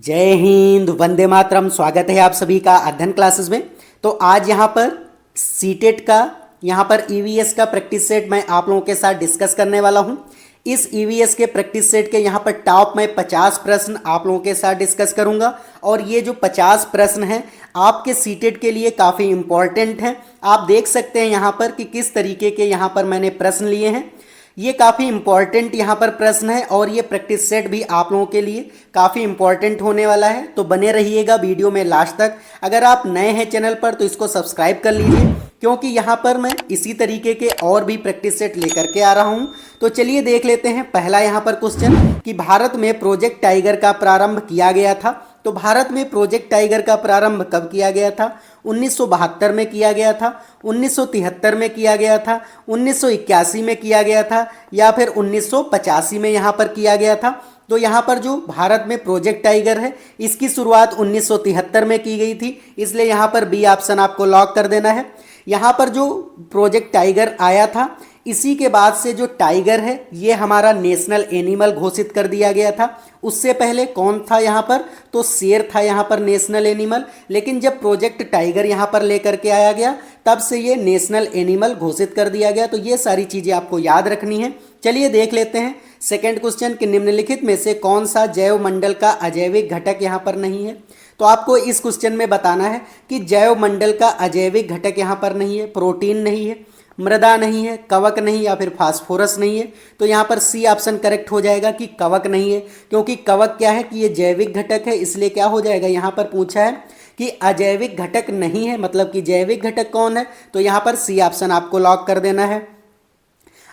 जय हिंद, वंदे मातरम। स्वागत है आप सभी का अध्ययन क्लासेस में। तो आज यहाँ पर सीटेट का यहाँ पर ईवीएस का प्रैक्टिस सेट मैं आप लोगों के साथ डिस्कस करने वाला हूँ। इस ईवीएस के प्रैक्टिस सेट के यहाँ पर टॉप में 50 प्रश्न आप लोगों के साथ डिस्कस करूँगा और ये जो 50 प्रश्न हैं आपके सीटेट के लिए काफ़ी इम्पॉर्टेंट हैं। आप देख सकते हैं यहाँ पर कि किस तरीके के यहाँ पर मैंने प्रश्न लिए हैं। ये काफ़ी इंपॉर्टेंट यहाँ पर प्रश्न है और ये प्रैक्टिस सेट भी आप लोगों के लिए काफ़ी इंपॉर्टेंट होने वाला है। तो बने रहिएगा वीडियो में लास्ट तक। अगर आप नए हैं चैनल पर तो इसको सब्सक्राइब कर लीजिए, क्योंकि यहाँ पर मैं इसी तरीके के और भी प्रैक्टिस सेट लेकर के आ रहा हूँ। तो चलिए देख लेते हैं पहला यहाँ पर क्वेश्चन कि भारत में प्रोजेक्ट टाइगर का प्रारंभ किया गया था। तो भारत में प्रोजेक्ट टाइगर का प्रारंभ कब किया गया था? 1972 में किया गया था, 1973 में किया गया था, 1981 में किया गया था या फिर 1985 में यहाँ पर किया गया था। तो यहाँ पर जो भारत में प्रोजेक्ट टाइगर है इसकी शुरुआत 1973 में की गई थी, इसलिए यहाँ पर बी ऑप्शन आपको लॉक कर देना है। यहाँ पर जो प्रोजेक्ट टाइगर आया था इसी के बाद से जो टाइगर है ये हमारा नेशनल एनिमल घोषित कर दिया गया था। उससे पहले कौन था यहाँ पर? तो शेर था यहाँ पर नेशनल एनिमल, लेकिन जब प्रोजेक्ट टाइगर यहाँ पर लेकर के आया गया तब से ये नेशनल एनिमल घोषित कर दिया गया। तो ये सारी चीज़ें आपको याद रखनी है। चलिए देख लेते हैं सेकेंड क्वेश्चन कि निम्नलिखित में से कौन सा जैव मंडल का अजैविक घटक यहाँ पर नहीं है। तो आपको इस क्वेश्चन में बताना है कि जैव मंडल का अजैविक घटक यहाँ पर नहीं है। प्रोटीन नहीं है, मृदा नहीं है, कवक नहीं या फिर फास्फोरस नहीं है। तो यहाँ पर सी ऑप्शन करेक्ट हो जाएगा कि कवक नहीं है, क्योंकि कवक क्या है कि ये जैविक घटक है, इसलिए क्या हो जाएगा। यहाँ पर पूछा है कि अजैविक घटक नहीं है, मतलब कि जैविक घटक कौन है, तो यहाँ पर सी ऑप्शन आपको लॉक कर देना है।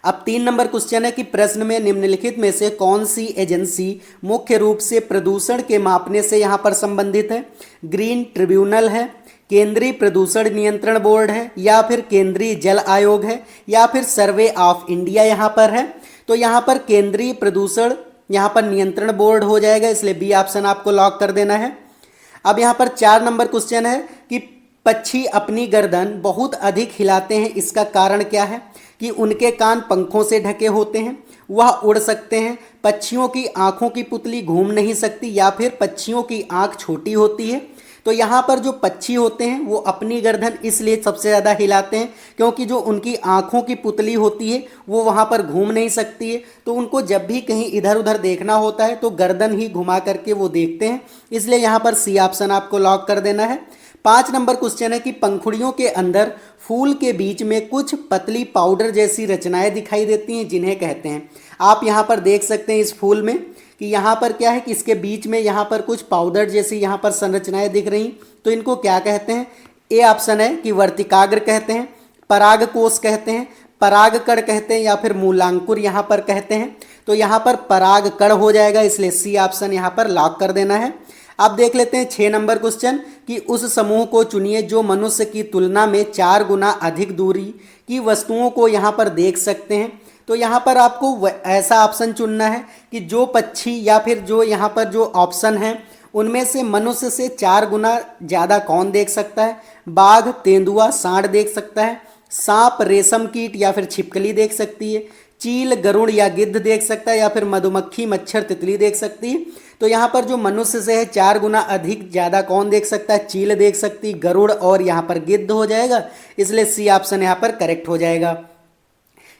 अब 3 नंबर क्वेश्चन है कि प्रश्न में निम्नलिखित में से कौन सी एजेंसी मुख्य रूप से प्रदूषण के मापने से यहाँ पर संबंधित है? ग्रीन ट्रिब्यूनल है, केंद्रीय प्रदूषण नियंत्रण बोर्ड है या फिर केंद्रीय जल आयोग है या फिर सर्वे ऑफ इंडिया यहाँ पर है। तो यहाँ पर केंद्रीय प्रदूषण यहाँ पर नियंत्रण बोर्ड हो जाएगा, इसलिए बी ऑप्शन आपको लॉक कर देना है। अब यहाँ पर 4 नंबर क्वेश्चन है कि पक्षी अपनी गर्दन बहुत अधिक हिलाते हैं, इसका कारण क्या है? कि उनके कान पंखों से ढके होते हैं, वह उड़ सकते हैं, पक्षियों की आंखों की पुतली घूम नहीं सकती या फिर पक्षियों की आंख छोटी होती है। तो यहाँ पर जो पक्षी होते हैं वो अपनी गर्दन इसलिए सबसे ज़्यादा हिलाते हैं क्योंकि जो उनकी आंखों की पुतली होती है वो वहाँ पर घूम नहीं सकती है। तो उनको जब भी कहीं इधर उधर देखना होता है तो गर्दन ही घुमा करके वो देखते हैं, इसलिए यहाँ पर सी ऑप्शन आपको लॉक कर देना है। 5 नंबर क्वेश्चन है कि पंखुड़ियों के अंदर फूल के बीच में कुछ पतली पाउडर जैसी रचनाएं दिखाई देती हैं, जिन्हें कहते हैं। आप यहाँ पर देख सकते हैं इस फूल में कि यहाँ पर क्या है कि इसके बीच में यहाँ पर कुछ पाउडर जैसी यहाँ पर संरचनाएं दिख रही, तो इनको क्या कहते हैं? ए ऑप्शन है कि वर्तिकाग्र कहते हैं, परागकोश कहते हैं, परागकण कहते हैं या फिर मूलांकुर यहाँ पर कहते हैं। तो यहाँ पर परागकण हो जाएगा, इसलिए सी ऑप्शन यहाँ पर लॉक कर देना है। अब देख लेते हैं 6 नंबर क्वेश्चन कि उस समूह को चुनिए जो मनुष्य की तुलना में 4 गुना अधिक दूरी की वस्तुओं को यहाँ पर देख सकते हैं। तो यहाँ पर आपको ऐसा ऑप्शन चुनना है कि जो पक्षी या फिर जो यहाँ पर जो ऑप्शन है उनमें से मनुष्य से 4 गुना ज़्यादा कौन देख सकता है? बाघ, तेंदुआ, सांड देख सकता है, सांप, रेशम कीट या फिर छिपकली देख सकती है, चील, गरुड़ या गिद्ध देख सकता है या फिर मधुमक्खी, मच्छर, तितली देख सकती है। तो यहाँ पर जो मनुष्य से है 4 गुना अधिक ज़्यादा कौन देख सकता है? चील देख सकती, गरुड़ और यहाँ पर गिद्ध हो जाएगा, इसलिए सी ऑप्शन यहाँ पर करेक्ट हो जाएगा।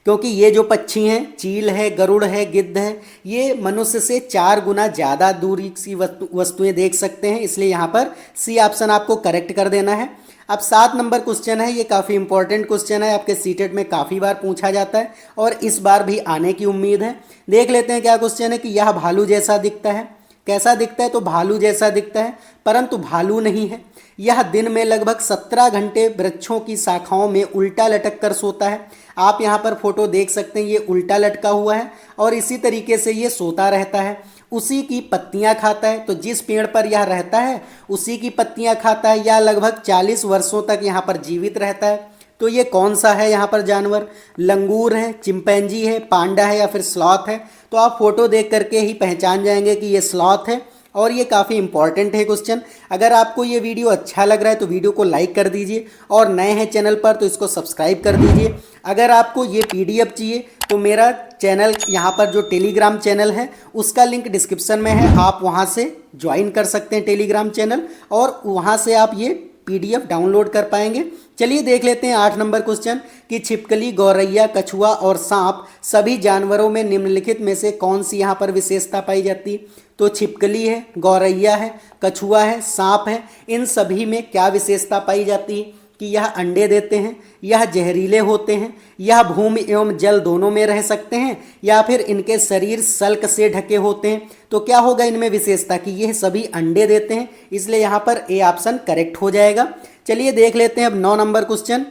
क्योंकि ये जो पक्षी हैं, चील है, गरुड़ है, गिद्ध है, ये मनुष्य से 4 गुना ज़्यादा दूरी की वस्तुएं देख सकते हैं, इसलिए यहाँ पर सी ऑप्शन आपको करेक्ट कर देना है। अब 7 नंबर क्वेश्चन है, ये काफ़ी इंपॉर्टेंट क्वेश्चन है, आपके सीटेट में काफ़ी बार पूछा जाता है और इस बार भी आने की उम्मीद है। देख लेते हैं क्या क्वेश्चन है कि यह भालू जैसा दिखता है। कैसा दिखता है? तो भालू जैसा दिखता है, परंतु भालू नहीं है। यह दिन में लगभग 17 घंटे वृक्षों की शाखाओं में उल्टा लटक कर सोता है। आप यहाँ पर फोटो देख सकते हैं, ये उल्टा लटका हुआ है और इसी तरीके से ये सोता रहता है। उसी की पत्तियाँ खाता है, तो जिस पेड़ पर यह रहता है उसी की पत्तियाँ खाता है। यह लगभग 40 वर्षों तक यहाँ पर जीवित रहता है। तो ये कौन सा है यहाँ पर जानवर? लंगूर है, चिंपैंजी है, पांडा है या फिर स्लॉथ है। तो आप फोटो देख करके ही पहचान जाएंगे कि ये स्लॉथ है और ये काफ़ी इंपॉर्टेंट है क्वेश्चन। अगर आपको ये वीडियो अच्छा लग रहा है तो वीडियो को लाइक कर दीजिए और नए हैं चैनल पर तो इसको सब्सक्राइब कर दीजिए। अगर आपको ये पीडीएफ चाहिए तो मेरा चैनल यहाँ पर जो टेलीग्राम चैनल है उसका लिंक डिस्क्रिप्शन में है, आप वहाँ से ज्वाइन कर सकते हैं टेलीग्राम चैनल और वहाँ से आप ये पीडीएफ डाउनलोड कर पाएंगे। चलिए देख लेते हैं 8 नंबर क्वेश्चन कि छिपकली, गौरैया, कछुआ और सांप सभी जानवरों में निम्नलिखित में से कौन सी यहाँ पर विशेषता पाई जाती है। तो छिपकली है, गौरैया है, कछुआ है, सांप है, इन सभी में क्या विशेषता पाई जाती है कि यह अंडे देते हैं, यह जहरीले होते हैं, यह भूमि एवं जल दोनों में रह सकते हैं, या फिर इनके शरीर सल्क से ढके होते हैं। तो क्या होगा इनमें विशेषता कि यह सभी अंडे देते हैं, इसलिए यहाँ पर ए ऑप्शन करेक्ट हो जाएगा। चलिए देख लेते हैं अब 9 नंबर क्वेश्चन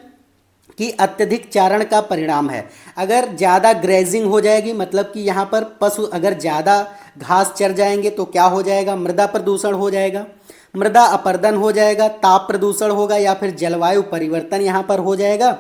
कि अत्यधिक चारण का परिणाम है। अगर ज़्यादा ग्रेजिंग हो जाएगी, मतलब कि यहाँ पर पशु अगर ज़्यादा घास चर जाएंगे तो क्या हो जाएगा, मृदा प्रदूषण हो जाएगा, मृदा अपरदन हो जाएगा, ताप प्रदूषण होगा, या फिर जलवायु परिवर्तन यहाँ पर हो जाएगा।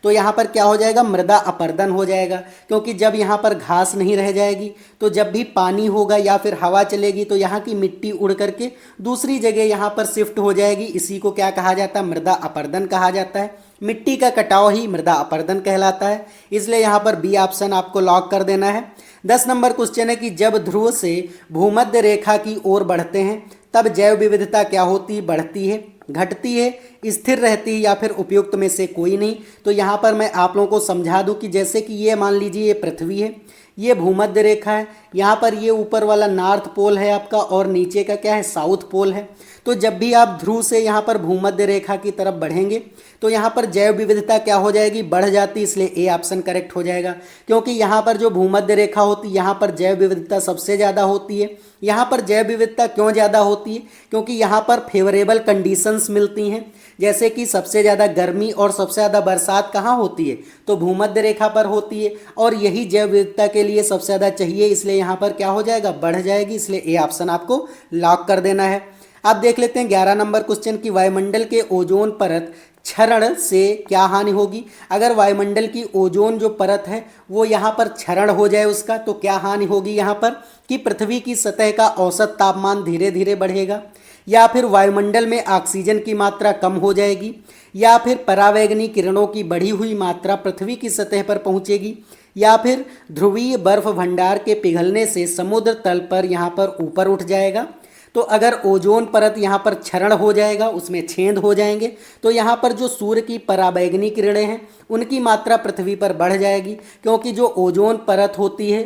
तो यहाँ पर क्या हो जाएगा, मृदा अपरदन हो जाएगा, क्योंकि जब यहाँ पर घास नहीं रह जाएगी तो जब भी पानी होगा या फिर हवा चलेगी तो यहाँ की मिट्टी उड़ करके दूसरी जगह यहाँ पर शिफ्ट हो जाएगी। इसी को क्या कहा जाता है, मृदा अपरदन कहा जाता है। मिट्टी का कटाव ही मृदा अपरदन कहलाता है, इसलिए यहाँ पर बी ऑप्शन आपको लॉक कर देना है। 10 नंबर क्वेश्चन है कि जब ध्रुव से भूमध्य रेखा की ओर बढ़ते हैं तब जैव विविधता क्या होती, बढ़ती है, घटती है, स्थिर रहती है, या फिर उपयुक्त में से कोई नहीं। तो यहाँ पर मैं आप लोगों को समझा दूं कि जैसे कि ये मान लीजिए ये पृथ्वी है, ये भूमध्य रेखा है, यहाँ पर ये ऊपर वाला नॉर्थ पोल है आपका और नीचे का क्या है, साउथ पोल है। तो जब भी आप ध्रुव से यहाँ पर भूमध्य रेखा की तरफ बढ़ेंगे तो यहाँ पर जैव विविधता क्या हो जाएगी, बढ़ जाती, इसलिए ए ऑप्शन करेक्ट हो जाएगा। क्योंकि यहाँ पर जो भूमध्य रेखा होती है यहाँ पर जैव विविधता सबसे ज़्यादा होती है। यहाँ पर जैव विविधता क्यों ज़्यादा होती है, क्योंकि यहाँ पर फेवरेबल कंडीशंस मिलती हैं, जैसे कि सबसे ज़्यादा गर्मी और सबसे ज़्यादा बरसात कहाँ होती है, तो भूमध्य रेखा पर होती है, और यही जैव विविधता के लिए सबसे ज़्यादा चाहिए, इसलिए यहाँ पर क्या हो जाएगा, बढ़ जाएगी, इसलिए ए ऑप्शन आपको लॉक कर देना है। अब देख लेते हैं 11 नंबर क्वेश्चन की वायुमंडल के ओजोन परत क्षरण से क्या हानि होगी। अगर वायुमंडल की ओजोन जो परत है वो यहाँ पर क्षरण हो जाए उसका, तो क्या हानि होगी यहाँ पर कि पृथ्वी की सतह का औसत तापमान धीरे धीरे बढ़ेगा, या फिर वायुमंडल में ऑक्सीजन की मात्रा कम हो जाएगी, या फिर परावैंगनी किरणों की बढ़ी हुई मात्रा पृथ्वी की सतह पर पहुँचेगी, या फिर ध्रुवीय बर्फ भंडार के पिघलने से समुद्र तल पर यहाँ पर ऊपर उठ जाएगा। तो अगर ओजोन परत यहाँ पर क्षरण हो जाएगा, उसमें छेद हो जाएंगे, तो यहाँ पर जो सूर्य की पराबैंगनी किरणें हैं उनकी मात्रा पृथ्वी पर बढ़ जाएगी, क्योंकि जो ओजोन परत होती है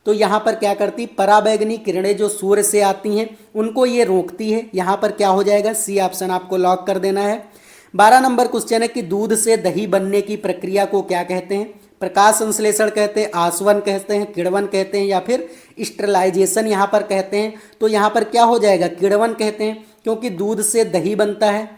तो यहाँ पर क्या करती, पराबैंगनी किरणें जो सूर्य से आती हैं उनको ये रोकती है। यहाँ पर क्या हो जाएगा, सी ऑप्शन आपको लॉक कर देना है। 12 नंबर क्वेश्चन है कि दूध से दही बनने की प्रक्रिया को क्या कहते हैं। प्रकाश संश्लेषण कहते हैं, आसवन कहते हैं, किण्वन कहते हैं, या फिर स्टरलाइजेशन यहाँ पर कहते हैं। तो यहाँ पर क्या हो जाएगा, किण्वन कहते हैं, क्योंकि दूध से दही बनता है।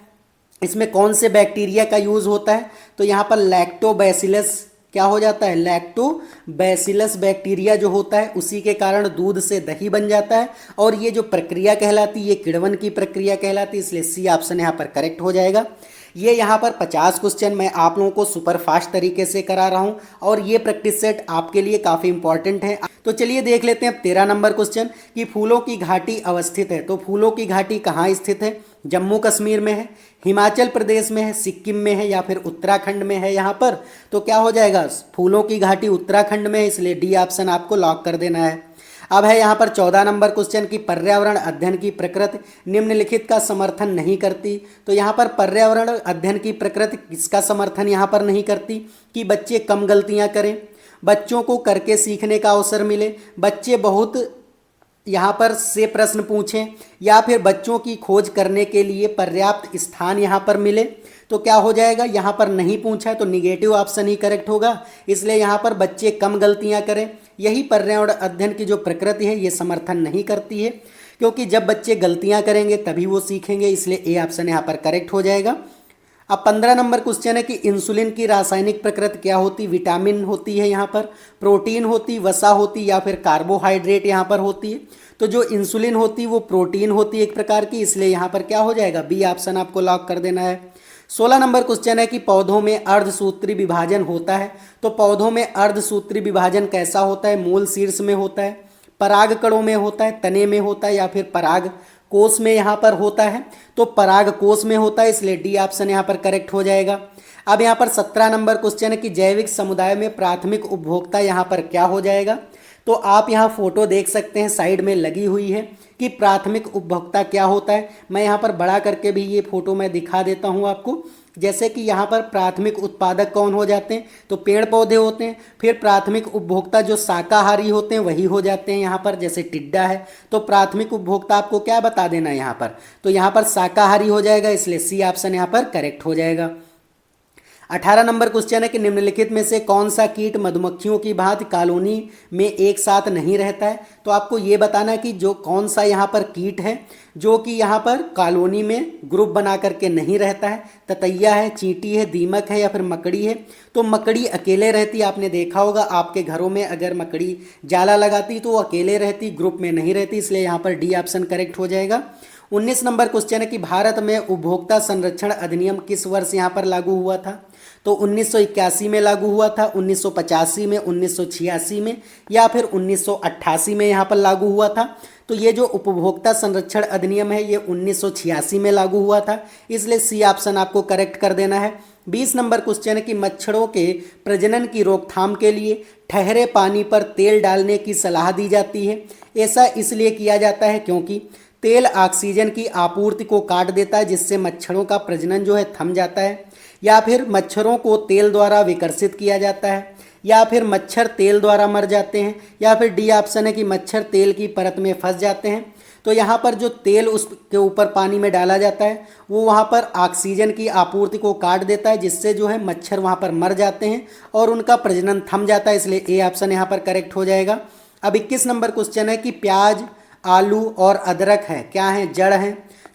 इसमें कौन से बैक्टीरिया का यूज़ होता है, तो यहाँ पर लैक्टोबैसिलस क्या हो जाता है, लैक्टोबैसिलस बैक्टीरिया जो होता है उसी के कारण दूध से दही बन जाता है, और ये जो प्रक्रिया कहलाती है ये किण्वन की प्रक्रिया कहलाती है, इसलिए सी ऑप्शन यहाँ पर करेक्ट हो जाएगा। ये यहाँ पर 50 क्वेश्चन मैं आप लोगों को सुपर फास्ट तरीके से करा रहा हूँ, और ये प्रैक्टिस सेट आपके लिए काफ़ी इंपॉर्टेंट है। तो चलिए देख लेते हैं 13 नंबर क्वेश्चन कि फूलों की घाटी अवस्थित है। तो फूलों की घाटी कहाँ स्थित है, जम्मू कश्मीर में है, हिमाचल प्रदेश में है, सिक्किम में है, या फिर उत्तराखंड में है। यहाँ पर तो क्या हो जाएगा, फूलों की घाटी उत्तराखंड में है, इसलिए डी ऑप्शन आपको लॉक कर देना है। अब है यहाँ पर 14 नंबर क्वेश्चन की पर्यावरण अध्ययन की प्रकृति निम्नलिखित का समर्थन नहीं करती। तो यहाँ पर पर्यावरण अध्ययन की प्रकृति किसका समर्थन यहाँ पर नहीं करती कि बच्चे कम गलतियाँ करें, बच्चों को करके सीखने का अवसर मिले, बच्चे बहुत यहाँ पर से प्रश्न पूछें, या फिर बच्चों की खोज करने के लिए पर्याप्त स्थान यहाँ पर मिले। तो क्या हो जाएगा, यहाँ पर नहीं पूछा है तो निगेटिव ऑप्शन ही करेक्ट होगा, इसलिए यहाँ पर बच्चे कम गलतियाँ करें। यही पर्यावरण अध्ययन की जो प्रकृति है ये समर्थन नहीं करती है, क्योंकि जब बच्चे गलतियाँ करेंगे तभी वो सीखेंगे, इसलिए ए ऑप्शन यहाँ पर करेक्ट हो जाएगा। अब 15 नंबर क्वेश्चन है कि इंसुलिन की रासायनिक प्रकृति क्या होती, विटामिन होती है, यहाँ पर प्रोटीन होती, वसा होती, या फिर कार्बोहाइड्रेट यहाँ पर होती है। तो जो इंसुलिन होती वो प्रोटीन होती है एक प्रकार की, इसलिए यहाँ पर क्या हो जाएगा, बी ऑप्शन आपको लॉक कर देना है। 16 नंबर क्वेश्चन है कि पौधों में अर्धसूत्री विभाजन होता है। तो पौधों में अर्धसूत्री विभाजन कैसा होता है, मूल शीर्ष में होता है, पराग कणों में होता है, तने में होता है, या फिर पराग कोष में यहाँ पर होता है, तो पराग कोष में होता है, इसलिए डी ऑप्शन यहाँ पर करेक्ट हो जाएगा। अब यहाँ पर 17 नंबर क्वेश्चन है कि जैविक समुदाय में प्राथमिक उपभोक्ता यहाँ पर क्या हो जाएगा। तो आप यहाँ फोटो देख सकते हैं, साइड में लगी हुई है कि प्राथमिक उपभोक्ता क्या होता है। मैं यहाँ पर बड़ा करके भी ये फोटो मैं दिखा देता हूँ आपको। जैसे कि यहाँ पर प्राथमिक उत्पादक कौन हो जाते हैं, तो पेड़ पौधे होते हैं। फिर प्राथमिक उपभोक्ता जो शाकाहारी होते हैं वही हो जाते हैं यहाँ पर, जैसे टिड्डा है। तो प्राथमिक उपभोक्ता आपको क्या बता देना है यहाँ पर, तो यहाँ पर शाकाहारी हो जाएगा, इसलिए सी ऑप्शन यहाँ पर करेक्ट हो जाएगा। 18 नंबर क्वेश्चन है कि निम्नलिखित में से कौन सा कीट मधुमक्खियों की भांति कॉलोनी में एक साथ नहीं रहता है। तो आपको ये बताना है कि जो कौन सा यहाँ पर कीट है जो कि यहाँ पर कॉलोनी में ग्रुप बना करके नहीं रहता है। ततैया है, चींटी है, दीमक है या फिर मकड़ी है। तो मकड़ी अकेले रहती, आपने देखा होगा आपके घरों में अगर मकड़ी जाला लगाती तो वो अकेले रहती, ग्रुप में नहीं रहती, इसलिए यहाँ पर डी ऑप्शन करेक्ट हो जाएगा। 19 नंबर क्वेश्चन है कि भारत में उपभोक्ता संरक्षण अधिनियम किस वर्ष यहाँ पर लागू हुआ था। तो 1981 में लागू हुआ था, 1985 में, 1986 में या फिर 1988 में यहाँ पर लागू हुआ था। तो ये जो उपभोक्ता संरक्षण अधिनियम है ये 1986 में लागू हुआ था, इसलिए सी ऑप्शन आपको करेक्ट कर देना है। 20 नंबर क्वेश्चन है कि मच्छरों के प्रजनन की रोकथाम के लिए ठहरे पानी पर तेल डालने की सलाह दी जाती है। ऐसा इसलिए किया जाता है क्योंकि तेल ऑक्सीजन की आपूर्ति को काट देता है, जिससे मच्छरों का प्रजनन जो है थम जाता है, या फिर मच्छरों को तेल द्वारा विकर्षित किया जाता है, या फिर मच्छर तेल द्वारा मर जाते हैं, या फिर डी ऑप्शन है कि मच्छर तेल की परत में फंस जाते हैं। तो यहाँ पर जो तेल उसके ऊपर पानी में डाला जाता है वो वहाँ पर ऑक्सीजन की आपूर्ति को काट देता है, जिससे जो है मच्छर वहाँ पर मर जाते हैं और उनका प्रजनन थम जाता है, इसलिए ए ऑप्शन यहाँ पर करेक्ट हो जाएगा। अब 21 नंबर क्वेश्चन है कि प्याज, आलू और अदरक है क्या है, जड़ है,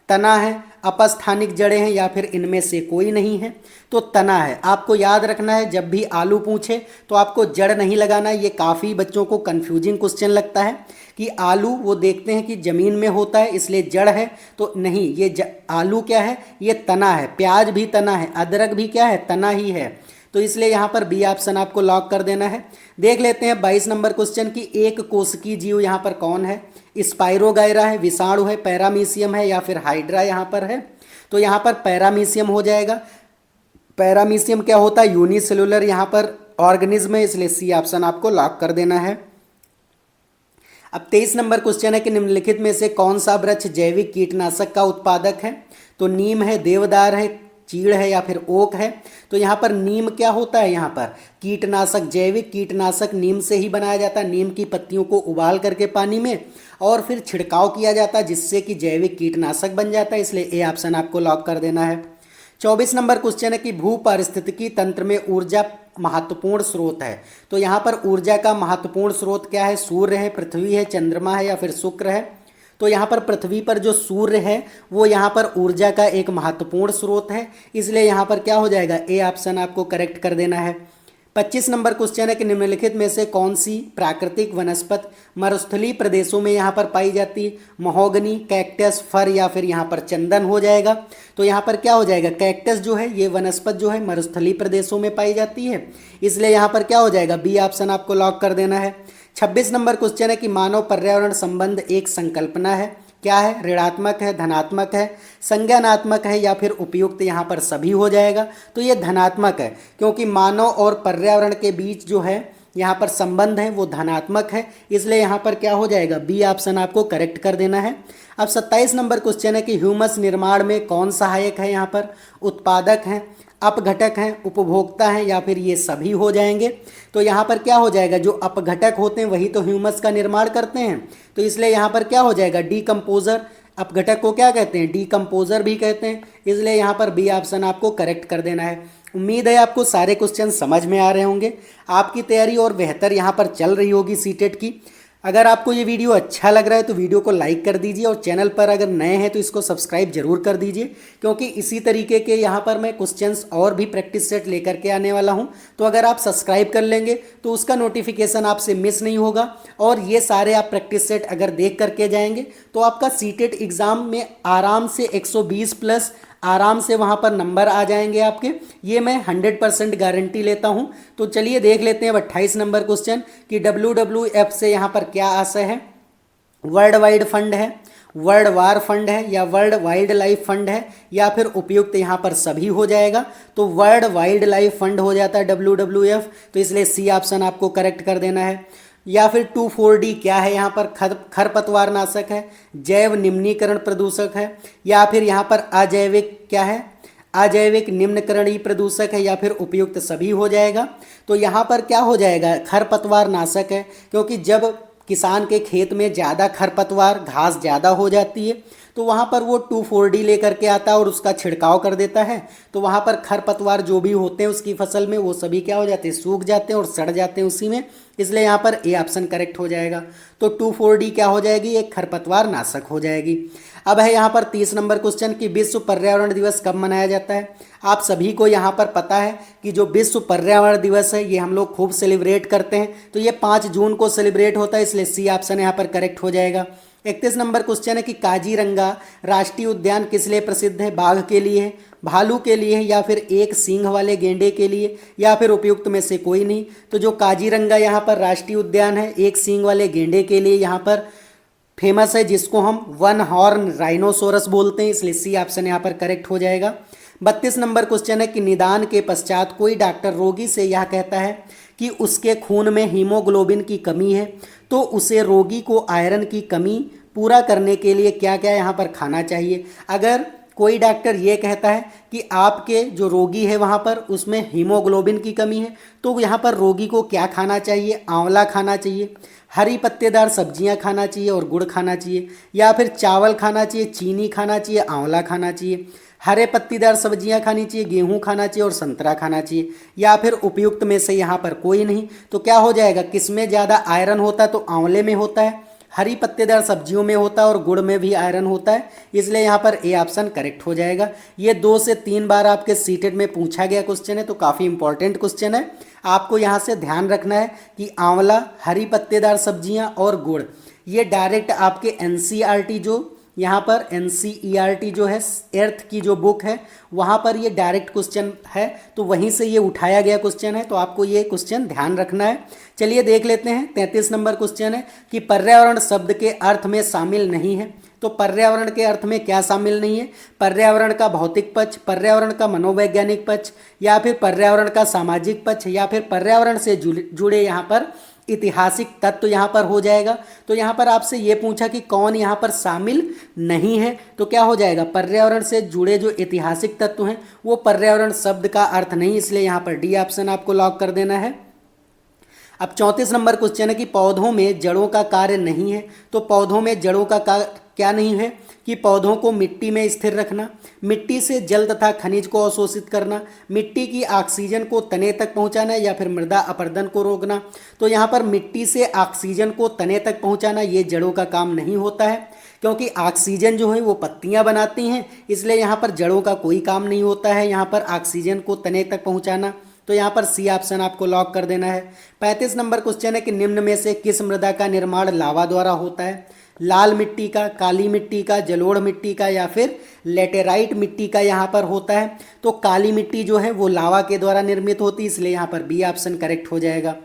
तना है, अपस्थानिक जड़ें हैं या फिर इनमें से कोई नहीं है। तो तना है। आपको याद रखना है जब भी आलू पूछे तो आपको जड़ नहीं लगाना है। ये काफ़ी बच्चों को कंफ्यूजिंग क्वेश्चन लगता है कि आलू वो देखते हैं कि ज़मीन में होता है इसलिए जड़ है, तो नहीं, ये आलू क्या है, ये तना है। प्याज भी तना है, अदरक भी क्या है, तना ही है। तो इसलिए यहाँ पर बी ऑप्शन आपको लॉक कर देना है। देख लेते हैं 22 नंबर क्वेश्चन की एक कोशिकीय जीव यहाँ पर कौन है। स्पाइरोगायरा है, विषाणु है, पैरामीशियम है या फिर हाइड्रा यहाँ पर है। तो यहाँ पर पैरामीशियम हो जाएगा। पैरामीशियम क्या होता है, यूनिसेलुलर यहाँ पर ऑर्गेनिज्म है, इसलिए सी ऑप्शन आपको लॉक कर देना है। अब 23 नंबर क्वेश्चन है कि निम्नलिखित में से कौन सा वृक्ष जैविक कीटनाशक का उत्पादक है। तो नीम है, देवदार है, चीड़ है या फिर ओक है। तो यहाँ पर नीम क्या होता है, यहाँ पर कीटनाशक, जैविक कीटनाशक नीम से ही बनाया जाता है। नीम की पत्तियों को उबाल करके पानी में और फिर छिड़काव किया जाता है, जिससे कि जैविक कीटनाशक बन जाता है, इसलिए ए ऑप्शन आपको लॉक कर देना है। 24 नंबर क्वेश्चन है कि भू पारिस्थितिकी तंत्र में ऊर्जा महत्वपूर्ण स्रोत है। तो यहाँ पर ऊर्जा का महत्वपूर्ण स्रोत क्या है, सूर्य है, पृथ्वी है, चंद्रमा है या फिर शुक्र है। तो यहाँ पर पृथ्वी पर जो सूर्य है वो यहाँ पर ऊर्जा का एक महत्वपूर्ण स्रोत है, इसलिए यहाँ पर क्या हो जाएगा, ए ऑप्शन आपको करेक्ट कर देना है। 25 नंबर क्वेश्चन है कि निम्नलिखित में से कौन सी प्राकृतिक वनस्पति मरुस्थलीय प्रदेशों में यहाँ पर पाई जाती है। महोगनी, कैक्टस, फर या फिर यहाँ पर चंदन हो जाएगा। तो यहाँ पर क्या हो जाएगा, कैक्टस जो है ये वनस्पति जो है मरुस्थलीय प्रदेशों में पाई जाती है, इसलिए यहाँ पर क्या हो जाएगा, बी ऑप्शन आपको लॉक कर देना है। 26 नंबर क्वेश्चन है कि मानव पर्यावरण संबंध एक संकल्पना है, क्या है, ऋणात्मक है, धनात्मक है, संज्ञानात्मक है या फिर उपयुक्त, यहाँ पर सभी हो जाएगा। तो ये धनात्मक है, क्योंकि मानव और पर्यावरण के बीच जो है यहाँ पर संबंध है वो धनात्मक है, इसलिए यहाँ पर क्या हो जाएगा, बी ऑप्शन आपको करेक्ट कर देना है। अब 27 नंबर क्वेश्चन है कि ह्यूमस निर्माण में कौन सहायक है, यहाँ पर उत्पादक हैं, अपघटक हैं, उपभोक्ता हैं या फिर ये सभी हो जाएंगे। तो यहाँ पर क्या हो जाएगा, जो अपघटक होते हैं वही तो ह्यूमस का निर्माण करते हैं, तो इसलिए यहाँ पर क्या हो जाएगा, डीकम्पोजर। अपघटक को क्या कहते हैं, डीकम्पोजर भी कहते हैं, इसलिए यहाँ पर बी ऑप्शन आपको करेक्ट कर देना है। उम्मीद है आपको सारे क्वेश्चन समझ में आ रहे होंगे, आपकी तैयारी और बेहतर यहाँ पर चल रही होगी सीटेट की। अगर आपको ये वीडियो अच्छा लग रहा है तो वीडियो को लाइक कर दीजिए और चैनल पर अगर नए हैं तो इसको सब्सक्राइब जरूर कर दीजिए, क्योंकि इसी तरीके के यहाँ पर मैं क्वेश्चंस और भी प्रैक्टिस सेट लेकर के आने वाला हूँ। तो अगर आप सब्सक्राइब कर लेंगे तो उसका नोटिफिकेशन आपसे मिस नहीं होगा, और ये सारे आप प्रैक्टिस सेट अगर देख करके जाएंगे तो आपका सीटेट एग्ज़ाम में आराम से 120 प्लस आराम से वहाँ पर नंबर आ जाएंगे आपके, ये मैं 100% गारंटी लेता हूँ। तो चलिए देख लेते हैं 28 नंबर क्वेश्चन कि WWF से यहाँ पर क्या आशय है। वर्ल्ड वाइड फंड है, वर्ल्ड वार फंड है या वर्ल्ड वाइल्ड लाइफ फंड है या फिर उपयुक्त यहाँ पर सभी हो जाएगा। तो वर्ल्ड वाइल्ड लाइफ फंड हो जाता है WWF, तो इसलिए सी ऑप्शन आपको करेक्ट कर देना है। या फिर 2,4-D क्या है, यहाँ पर खरपतवार नाशक है, जैव निम्नीकरण प्रदूषक है, या फिर यहाँ पर अजैविक क्या है, अजैविक निम्नकरणीय प्रदूषक है, या फिर उपयुक्त सभी हो जाएगा। तो यहाँ पर क्या हो जाएगा, खरपतवार नाशक है, क्योंकि जब किसान के खेत में ज़्यादा खरपतवार घास ज़्यादा हो जाती है तो वहाँ पर वो 2,4-D लेकर के आता है और उसका छिड़काव कर देता है। तो वहाँ पर खरपतवार जो भी होते हैं उसकी फसल में वो सभी क्या हो जाते हैं, सूख जाते हैं और सड़ जाते हैं उसी में, इसलिए यहाँ पर ए ऑप्शन करेक्ट हो जाएगा। तो 2,4-D क्या हो जाएगी, एक खरपतवार नाशक हो जाएगी। अब है यहाँ पर 30 नंबर क्वेश्चन कि विश्व पर्यावरण दिवस कब मनाया जाता है। आप सभी को यहाँ पर पता है कि जो विश्व पर्यावरण दिवस है ये हम लोग खूब सेलिब्रेट करते हैं, तो ये 5 जून को सेलिब्रेट होता है, इसलिए सी ऑप्शन यहाँ पर करेक्ट हो जाएगा। 31 नंबर क्वेश्चन है कि काजीरंगा राष्ट्रीय उद्यान किस लिए प्रसिद्ध है, बाघ के लिए है, भालू के लिए है, या फिर एक सींग वाले गेंडे के लिए, या फिर उपयुक्त में से कोई नहीं। तो जो काजीरंगा यहाँ पर राष्ट्रीय उद्यान है एक सींग वाले गेंडे के लिए यहाँ पर फेमस है, जिसको हम वन हॉर्न राइनोसोरस बोलते हैं, इसलिए सी ऑप्शन यहाँ पर करेक्ट हो जाएगा। 32 नंबर क्वेश्चन है कि निदान के पश्चात कोई डॉक्टर रोगी से यह कहता है कि उसके खून में हीमोग्लोबिन की कमी है, तो उसे रोगी को आयरन की कमी पूरा करने के लिए क्या क्या यहाँ पर खाना चाहिए। अगर कोई डॉक्टर ये कहता है कि आपके जो रोगी है वहाँ पर उसमें हीमोग्लोबिन की कमी है, तो यहाँ पर रोगी को क्या खाना चाहिए, आंवला खाना चाहिए, हरी पत्तेदार सब्जियां खाना चाहिए और गुड़ खाना चाहिए, या फिर चावल खाना चाहिए, चीनी खाना चाहिए, आंवला खाना चाहिए, हरे पत्तीदार सब्जियां खानी चाहिए, गेहूं खाना चाहिए और संतरा खाना चाहिए, या फिर उपयुक्त में से यहाँ पर कोई नहीं। तो क्या हो जाएगा, किसमें ज़्यादा आयरन होता है, तो आंवले में होता है, हरी पत्तेदार सब्जियों में होता है और गुड़ में भी आयरन होता है, इसलिए यहाँ पर ए ऑप्शन करेक्ट हो जाएगा। ये 2 से 3 बार आपके सीटेट में पूछा गया क्वेश्चन है, तो काफ़ी इंपॉर्टेंट क्वेश्चन है। आपको यहाँ से ध्यान रखना है कि आंवला, हरी पत्तेदार सब्जियाँ और गुड़ ये डायरेक्ट आपके NCERT जो यहाँ पर NCERT जो है एर्थ की जो बुक है वहाँ पर ये डायरेक्ट क्वेश्चन है, तो वहीं से ये उठाया गया क्वेश्चन है, तो आपको ये क्वेश्चन ध्यान रखना है। चलिए देख लेते हैं। 33 नंबर क्वेश्चन है कि पर्यावरण शब्द के अर्थ में शामिल नहीं है। तो पर्यावरण के अर्थ में क्या शामिल नहीं है, पर्यावरण का भौतिक पक्ष, पर्यावरण का मनोवैज्ञानिक पक्ष, या फिर पर्यावरण का सामाजिक पक्ष, या फिर पर्यावरण से जुड़े यहाँ पर ऐतिहासिक तत्व यहाँ पर हो जाएगा। तो यहाँ पर आपसे ये पूछा कि कौन यहाँ पर शामिल नहीं है, तो क्या हो जाएगा, पर्यावरण से जुड़े जो ऐतिहासिक तत्व हैं वो पर्यावरण शब्द का अर्थ नहीं, इसलिए यहाँ पर डी ऑप्शन आपको लॉक कर देना है। अब 34 नंबर क्वेश्चन है कि पौधों में जड़ों का कार्य नहीं है। तो पौधों में जड़ों का क्या नहीं है कि पौधों को मिट्टी में स्थिर रखना, मिट्टी से जल तथा खनिज को अवशोषित करना, मिट्टी की ऑक्सीजन को तने तक पहुंचाना, या फिर मृदा अपरदन को रोकना। तो यहाँ पर मिट्टी से ऑक्सीजन को तने तक पहुंचाना ये जड़ों का काम नहीं होता है, क्योंकि ऑक्सीजन जो है वो पत्तियां बनाती हैं, इसलिए यहाँ पर जड़ों का कोई काम नहीं होता है यहाँ पर ऑक्सीजन को तने तक पहुँचाना। तो यहाँ पर सी ऑप्शन आपको लॉक कर देना है। 35 नंबर क्वेश्चन है कि निम्न में से किस मृदा का निर्माण लावा द्वारा होता है, लाल मिट्टी का, काली मिट्टी का, जलोढ़ मिट्टी का, या फिर लेटेराइट मिट्टी का यहाँ पर होता है। तो काली मिट्टी जो है वो लावा के द्वारा निर्मित होती है, इसलिए यहाँ पर बी ऑप्शन करेक्ट हो जाएगा।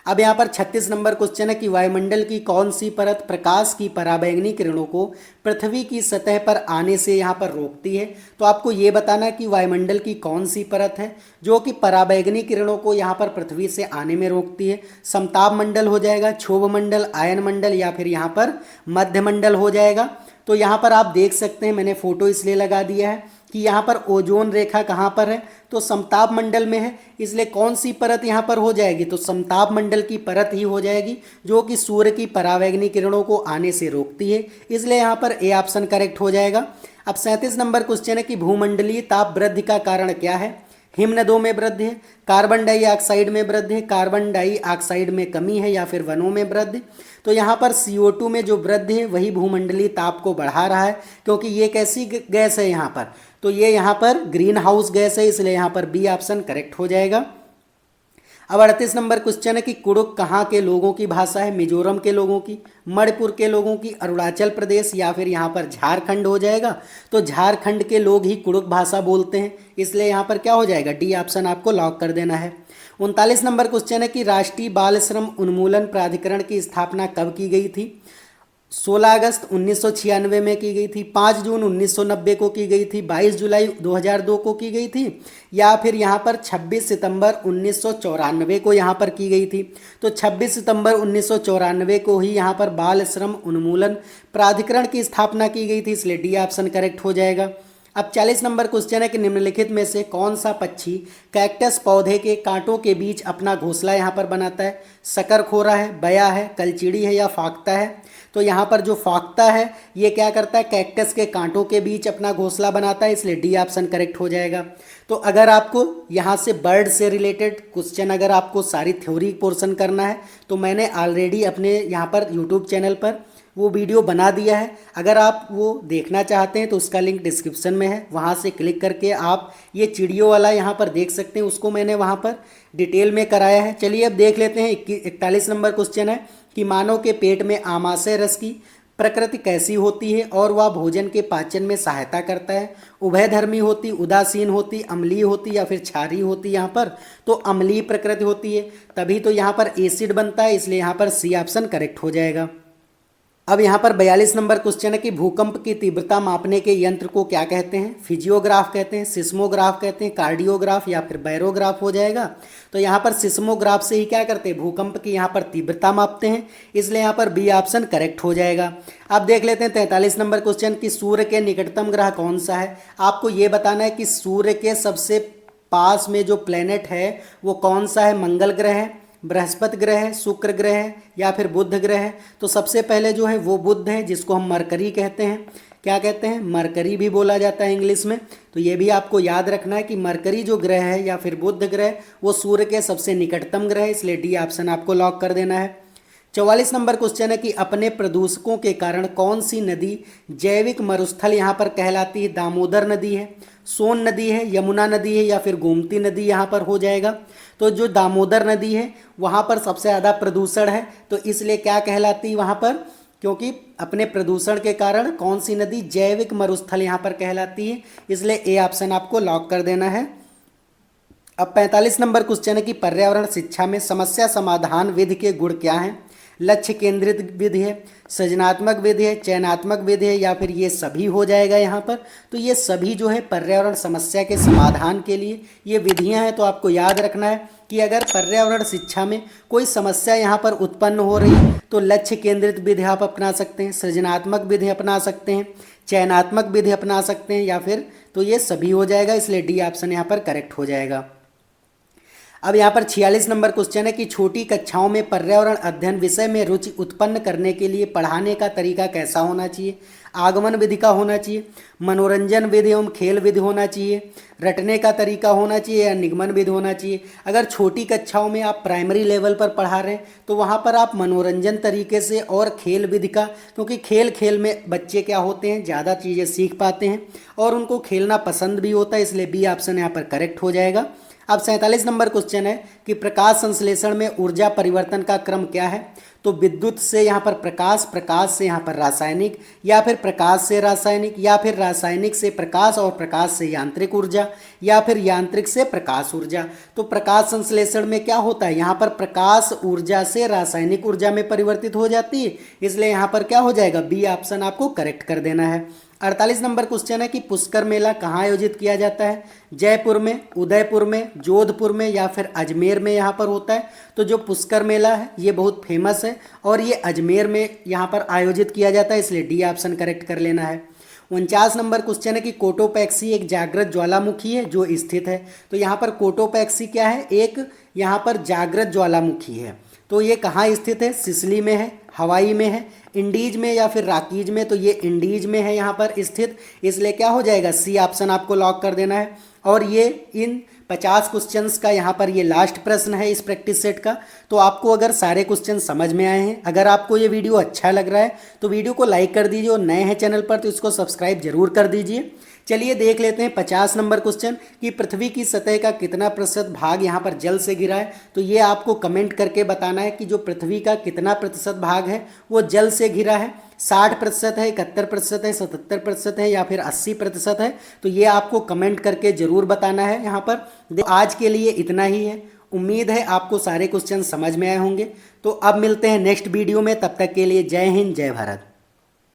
अब यहाँ पर 36 नंबर क्वेश्चन है कि वायुमंडल की कौन सी परत प्रकाश की पराबैंगनी किरणों को पृथ्वी की सतह पर आने से यहाँ पर रोकती है। तो आपको ये बताना है कि वायुमंडल की कौन सी परत है जो कि पराबैंगनी किरणों को यहाँ पर पृथ्वी से आने में रोकती है। समताप मंडल हो जाएगा, क्षोभ मंडल, आयन मंडल, या फिर यहाँ पर मध्य मंडल हो जाएगा। तो यहाँ पर आप देख सकते हैं, मैंने फोटो इसलिए लगा दिया है कि यहाँ पर ओजोन रेखा कहाँ पर है, तो समताप मंडल में है, इसलिए कौन सी परत यहाँ पर हो जाएगी, तो समताप मंडल की परत ही हो जाएगी जो कि सूर्य की परावैंगनी किरणों को आने से रोकती है, इसलिए यहाँ पर ए ऑप्शन करेक्ट हो जाएगा। अब 37 नंबर क्वेश्चन है कि भूमंडलीय ताप वृद्धि का कारण क्या है। हिमनदों में वृद्धि है, कार्बन डाइऑक्साइड में वृद्धि है, कार्बन डाइऑक्साइड में कमी है, या फिर वनों में वृद्धि। तो यहाँ पर CO2 में जो वृद्धि है वही भूमंडलीय ताप को बढ़ा रहा है, क्योंकि ये कैसी गैस है यहाँ पर, तो ये यहाँ पर ग्रीन हाउस गैस है, इसलिए यहाँ पर बी ऑप्शन करेक्ट हो जाएगा। अब 38 नंबर क्वेश्चन है कि कुड़ुक कहाँ के लोगों की भाषा है, मिजोरम के लोगों की, मणिपुर के लोगों की, अरुणाचल प्रदेश, या फिर यहाँ पर झारखंड हो जाएगा। तो झारखंड के लोग ही कुड़ुक भाषा बोलते हैं, इसलिए यहाँ पर क्या हो जाएगा, डी ऑप्शन आपको लॉक कर देना है। 39 नंबर क्वेश्चन है कि राष्ट्रीय बाल श्रम उन्मूलन प्राधिकरण की स्थापना कब की गई थी। 16 अगस्त 1996 में की गई थी, 5 जून 1990 को की गई थी, 22 जुलाई 2002 को की गई थी, या फिर यहाँ पर 26 सितंबर 1994 को यहाँ पर की गई थी। तो 26 सितंबर 1994 को ही यहाँ पर बाल श्रम उन्मूलन प्राधिकरण की स्थापना की गई थी, इसलिए डी ऑप्शन करेक्ट हो जाएगा। अब 40 नंबर क्वेश्चन है कि निम्नलिखित में से कौन सा पक्षी कैक्टस पौधे के कांटों के बीच अपना घोंसला यहाँ पर बनाता है? शकरखोरा है, बया है, कलचीड़ी है या फाख्ता है? तो यहाँ पर जो फाख्ता है ये क्या करता है? कैक्टस के कांटों के बीच अपना घोंसला बनाता है, इसलिए डी ऑप्शन करेक्ट हो जाएगा। तो अगर आपको यहाँ से बर्ड से रिलेटेड क्वेश्चन अगर आपको सारी थ्योरी पोर्शन करना है तो मैंने ऑलरेडी अपने यहाँ पर यूट्यूब चैनल पर वो वीडियो बना दिया है। अगर आप वो देखना चाहते हैं तो उसका लिंक डिस्क्रिप्शन में है, वहाँ से क्लिक करके आप ये चिड़ियों वाला यहाँ पर देख सकते हैं, उसको मैंने वहाँ पर डिटेल में कराया है। चलिए अब देख लेते हैं। 41 नंबर क्वेश्चन है कि मानव के पेट में आमाशय रस की प्रकृति कैसी होती है और वह भोजन के पाचन में सहायता करता है? उभयधर्मी होती, उदासीन होती, अम्लीय होती या फिर क्षारीय होती? यहाँ पर तो अम्लीय प्रकृति होती है, तभी तो यहाँ पर एसिड बनता है, इसलिए यहाँ पर सी ऑप्शन करेक्ट हो जाएगा। अब यहाँ पर 42 नंबर क्वेश्चन है कि भूकंप की तीव्रता मापने के यंत्र को क्या कहते हैं? फिजियोग्राफ कहते हैं, सिस्मोग्राफ कहते हैं, कार्डियोग्राफ या फिर बैरोग्राफ हो जाएगा। तो यहाँ पर सिस्मोग्राफ से ही क्या करते हैं? भूकंप की यहाँ पर तीव्रता मापते हैं, इसलिए यहाँ पर बी ऑप्शन करेक्ट हो जाएगा। अब देख लेते हैं 43 नंबर क्वेश्चन कि सूर्य के निकटतम ग्रह कौन सा है? आपको ये बताना है कि सूर्य के सबसे पास में जो प्लेनेट है वो कौन सा है? मंगल ग्रह है, बृहस्पति ग्रह है, शुक्र ग्रह है या फिर बुध ग्रह है? तो सबसे पहले जो है वो बुध है, जिसको हम मरकरी कहते हैं। क्या कहते हैं? मरकरी भी बोला जाता है इंग्लिश में। तो ये भी आपको याद रखना है कि मरकरी जो ग्रह है या फिर बुध ग्रह वो सूर्य के सबसे निकटतम ग्रह है, इसलिए डी ऑप्शन आपको लॉक कर देना है। 44 नंबर क्वेश्चन है कि अपने प्रदूषकों के कारण कौन सी नदी जैविक मरुस्थल यहाँ पर कहलाती है? दामोदर नदी है, सोन नदी है, यमुना नदी है या फिर गोमती नदी यहाँ पर हो जाएगा। तो जो दामोदर नदी है वहाँ पर सबसे ज़्यादा प्रदूषण है, तो इसलिए क्या कहलाती है वहाँ पर? क्योंकि अपने प्रदूषण के कारण कौन सी नदी जैविक मरुस्थल यहाँ पर कहलाती है, इसलिए ए ऑप्शन आपको लॉक कर देना है। अब 45 नंबर क्वेश्चन है कि पर्यावरण शिक्षा में समस्या समाधान विधि के गुण क्या हैं? लक्ष्य केंद्रित विधि है, सृजनात्मक विधि है, चयनात्मक विधि है या फिर ये सभी हो जाएगा यहाँ पर? तो ये सभी जो है पर्यावरण समस्या के समाधान के लिए ये विधियाँ हैं। तो आपको याद रखना है कि अगर पर्यावरण शिक्षा में कोई समस्या यहाँ पर उत्पन्न हो रही है तो लक्ष्य केंद्रित विधि आप अपना सकते हैं, सृजनात्मक विधि अपना सकते हैं, चयनात्मक विधि अपना सकते हैं या फिर तो ये सभी हो जाएगा, इसलिए डी ऑप्शन यहाँ पर करेक्ट हो जाएगा। अब यहाँ पर 46 नंबर क्वेश्चन है कि छोटी कक्षाओं में पर्यावरण अध्ययन विषय में रुचि उत्पन्न करने के लिए पढ़ाने का तरीका कैसा होना चाहिए? आगमन विधि का होना चाहिए, मनोरंजन विधि एवं खेल विधि होना चाहिए, रटने का तरीका होना चाहिए या निगमन विधि होना चाहिए? अगर छोटी कक्षाओं में आप प्राइमरी लेवल पर पढ़ा रहे हैं तो वहाँ पर आप मनोरंजन तरीके से और खेल विधि का, क्योंकि खेल खेल में बच्चे क्या होते हैं ज़्यादा चीज़ें सीख पाते हैं और उनको खेलना पसंद भी होता है, इसलिए बी ऑप्शन यहाँ पर करेक्ट हो जाएगा। अब 47 नंबर क्वेश्चन है कि प्रकाश संश्लेषण में ऊर्जा परिवर्तन का क्रम क्या है? तो विद्युत से यहाँ पर प्रकाश, प्रकाश से यहाँ पर रासायनिक या फिर प्रकाश से रासायनिक या फिर रासायनिक से प्रकाश और प्रकाश से यांत्रिक ऊर्जा या फिर यांत्रिक से प्रकाश ऊर्जा। तो प्रकाश संश्लेषण में क्या होता है? यहाँ पर प्रकाश ऊर्जा से रासायनिक ऊर्जा में परिवर्तित हो जाती है, इसलिए यहाँ पर क्या हो जाएगा? बी ऑप्शन आपको करेक्ट कर देना है। 48 नंबर क्वेश्चन है कि पुष्कर मेला कहाँ आयोजित किया जाता है? जयपुर में, उदयपुर में, जोधपुर में या फिर अजमेर में यहाँ पर होता है? तो जो पुष्कर मेला है ये बहुत फेमस है और ये अजमेर में यहाँ पर आयोजित किया जाता है, इसलिए डी ऑप्शन करेक्ट कर लेना है। 49 नंबर क्वेश्चन है कि कोटोपैक्सी एक जागृत ज्वालामुखी है जो स्थित है। तो यहाँ पर कोटोपैक्सी क्या है? एक यहाँ पर जागृत ज्वालामुखी है। तो ये कहाँ स्थित है? सिसिली में है, हवाई में है, इंडीज में या फिर राकीज में? तो ये इंडीज में है यहाँ पर स्थित, इसलिए क्या हो जाएगा? सी ऑप्शन आपको लॉक कर देना है। और ये इन 50 क्वेश्चंस का यहाँ पर ये लास्ट प्रश्न है इस प्रैक्टिस सेट का। तो आपको अगर सारे क्वेश्चन समझ में आए हैं, अगर आपको ये वीडियो अच्छा लग रहा है तो वीडियो को लाइक कर दीजिए और नए हैं चैनल पर तो इसको सब्सक्राइब जरूर कर दीजिए। चलिए देख लेते हैं 50 नंबर क्वेश्चन कि पृथ्वी की सतह का कितना प्रतिशत भाग यहाँ पर जल से घिरा है? तो ये आपको कमेंट करके बताना है कि जो पृथ्वी का कितना प्रतिशत भाग है वो जल से घिरा है। 60% है, 71% है, 77% है या फिर 80% है? तो ये आपको कमेंट करके ज़रूर बताना है यहाँ पर। आज के लिए इतना ही है, उम्मीद है आपको सारे क्वेश्चन समझ में आए होंगे। तो अब मिलते हैं नेक्स्ट वीडियो में, तब तक के लिए जय हिंद, जय भारत।